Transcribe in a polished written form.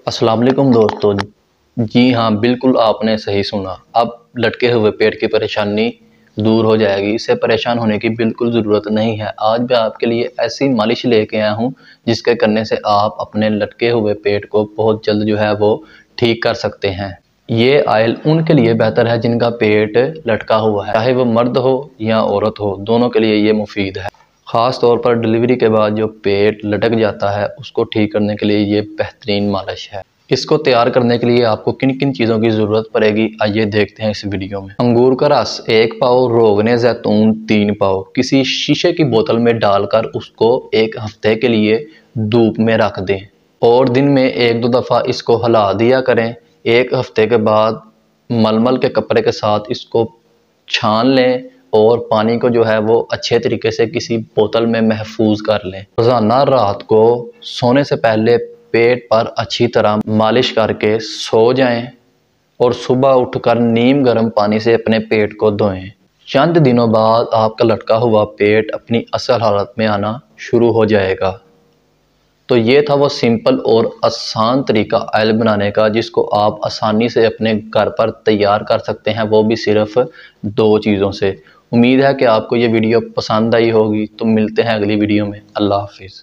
अस्सलाम वालेकुम दोस्तों। जी हाँ, बिल्कुल आपने सही सुना। अब लटके हुए पेट की परेशानी दूर हो जाएगी। इससे परेशान होने की बिल्कुल ज़रूरत नहीं है। आज मैं आपके लिए ऐसी मालिश लेके आया हूँ जिसके करने से आप अपने लटके हुए पेट को बहुत जल्द जो है वो ठीक कर सकते हैं। ये ऑयल उनके लिए बेहतर है जिनका पेट लटका हुआ है, चाहे वो मर्द हो या औरत हो, दोनों के लिए ये मुफीद है। ख़ास तौर पर डिलीवरी के बाद जो पेट लटक जाता है उसको ठीक करने के लिए ये बेहतरीन मालिश है। इसको तैयार करने के लिए आपको किन किन चीज़ों की ज़रूरत पड़ेगी, आइए देखते हैं इस वीडियो में। अंगूर का रस 1 पाव, रोगने ज़ैतून 3 पाव किसी शीशे की बोतल में डालकर उसको 1 हफ्ते के लिए धूप में रख दें और दिन में 1-2 दफ़ा इसको हिला दिया करें। 1 हफ्ते के बाद मलमल के कपड़े के साथ इसको छान लें और पानी को जो है वो अच्छे तरीके से किसी बोतल में महफूज कर लें। रोज़ाना रात को सोने से पहले पेट पर अच्छी तरह मालिश करके सो जाएं और सुबह उठकर नीम गर्म पानी से अपने पेट को धोएं। चंद दिनों बाद आपका लटका हुआ पेट अपनी असल हालत में आना शुरू हो जाएगा। तो ये था वो सिंपल और आसान तरीका ऑयल बनाने का जिसको आप आसानी से अपने घर पर तैयार कर सकते हैं, वो भी सिर्फ 2 चीज़ों से। उम्मीद है कि आपको ये वीडियो पसंद आई होगी। तो मिलते हैं अगली वीडियो में। अल्लाह हाफिज़।